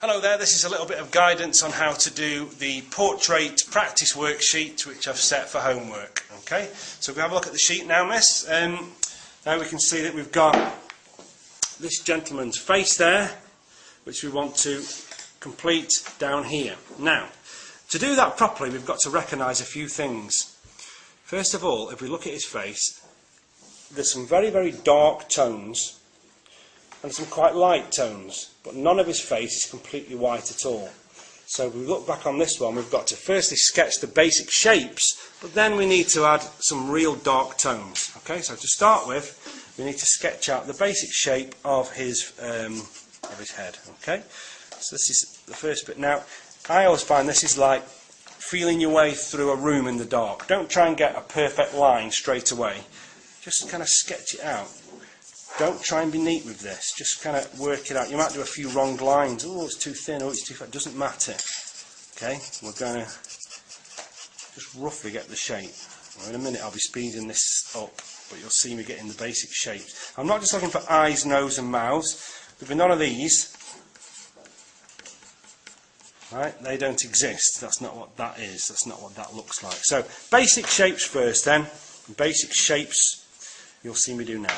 Hello there, this is a little bit of guidance on how to do the portrait practice worksheet which I've set for homework. Okay, so if we have a look at the sheet now, miss, now we can see that we've got this gentleman's face there, which we want to complete down here. Now, to do that properly, we've got to recognise a few things. First of all, if we look at his face, there's some very, very dark tones and some quite light tones, but none of his face is completely white at all. So if we look back on this one, we've got to firstly sketch the basic shapes, but then we need to add some real dark tones. Okay, so to start with, we need to sketch out the basic shape of his head. Okay, so this is the first bit. Now, I always find this is like feeling your way through a room in the dark. Don't try and get a perfect line straight away. Just kind of sketch it out. Don't try and be neat with this, just kind of work it out. You might do a few wrong lines. Oh, it's too thin, oh, it's too fat. It doesn't matter. Okay, we're going to just roughly get the shape. Well, in a minute I'll be speeding this up, but you'll see me getting the basic shapes. I'm not just looking for eyes, nose and mouths. There'll be none of these. Right, they don't exist. That's not what that is. That's not what that looks like. So, basic shapes first then. Basic shapes you'll see me do now.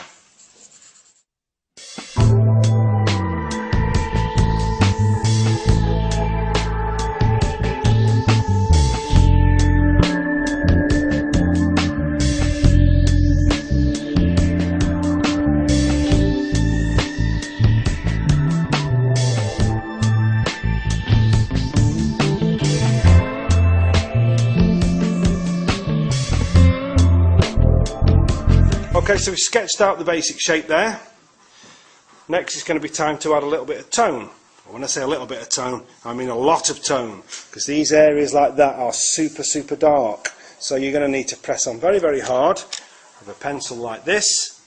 Okay, so we've sketched out the basic shape there. Next it's going to be time to add a little bit of tone. When I say a little bit of tone, I mean a lot of tone, because these areas like that are super, super dark. So you're going to need to press on very, very hard with a pencil like this,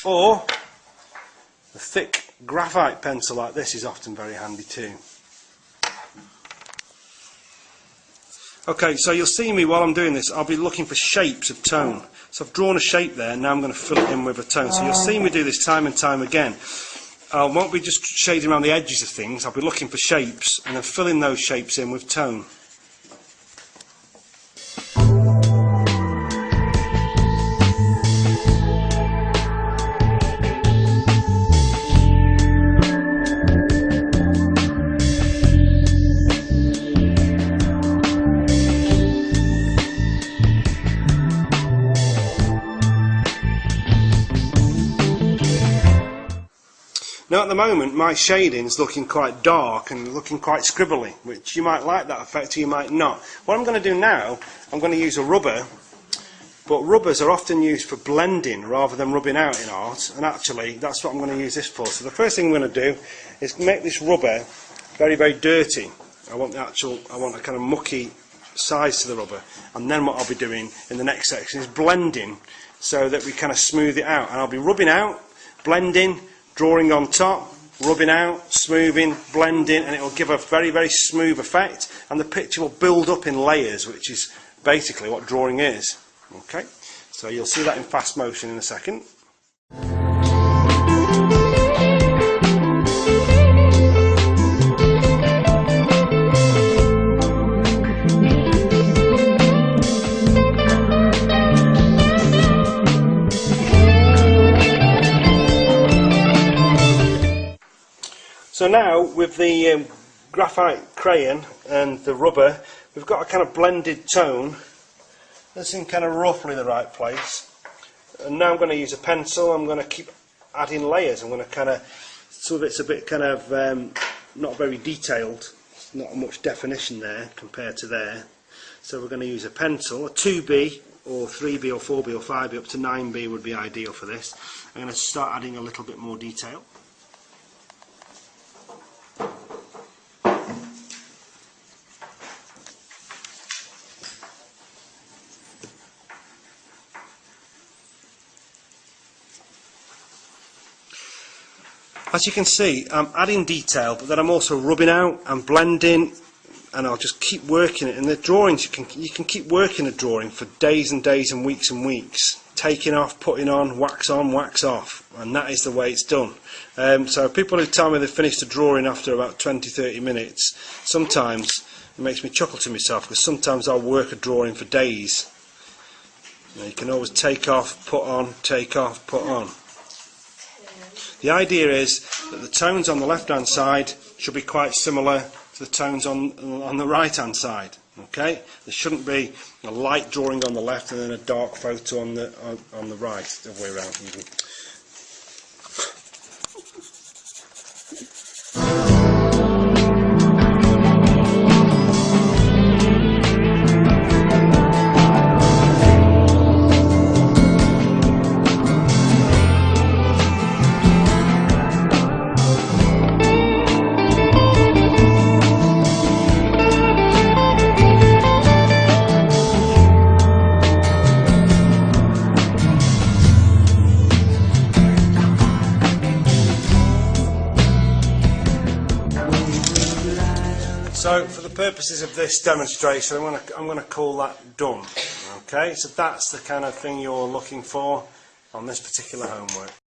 or a thick graphite pencil like this is often very handy too. Okay, so you'll see me while I'm doing this, I'll be looking for shapes of tone. So I've drawn a shape there, and now I'm going to fill it in with a tone. So you'll see me do this time and time again. I won't be just shading around the edges of things, I'll be looking for shapes and then filling those shapes in with tone. Now at the moment my shading is looking quite dark and looking quite scribbly, which you might like that effect or you might not. What I'm going to do now, I'm going to use a rubber, but rubbers are often used for blending rather than rubbing out in art, and actually that's what I'm going to use this for. So the first thing I'm going to do is make this rubber very, very dirty. I want a kind of mucky size to the rubber, and then what I'll be doing in the next section is blending so that we kind of smooth it out, and I'll be rubbing out, blending, drawing on top, rubbing out, smoothing, blending, and it will give a very, very smooth effect, and the picture will build up in layers, which is basically what drawing is. Okay, so you'll see that in fast motion in a second. So now, with the graphite crayon and the rubber, we've got a kind of blended tone that's in kind of roughly the right place. And now I'm going to use a pencil. I'm going to keep adding layers. I'm going to kind of, some of it's a bit kind of not very detailed, not much definition there compared to there. So we're going to use a pencil, a 2B or 3B or 4B or 5B up to 9B would be ideal for this. I'm going to start adding a little bit more detail. As you can see, I'm adding detail, but then I'm also rubbing out and blending, and I'll just keep working it. And the drawings, you can keep working a drawing for days and days and weeks, taking off, putting on, wax off, and that is the way it's done. So people who tell me they've finished a drawing after about 20-30 minutes, sometimes it makes me chuckle to myself, because sometimes I'll work a drawing for days. You can always take off, put on, take off, put on. The idea is that the tones on the left hand side should be quite similar to the tones on the right hand side. Okay, there shouldn't be a light drawing on the left and then a dark photo on the right, the other way around. So, for the purposes of this demonstration, I'm going to call that done. Okay, so that's the kind of thing you're looking for on this particular homework.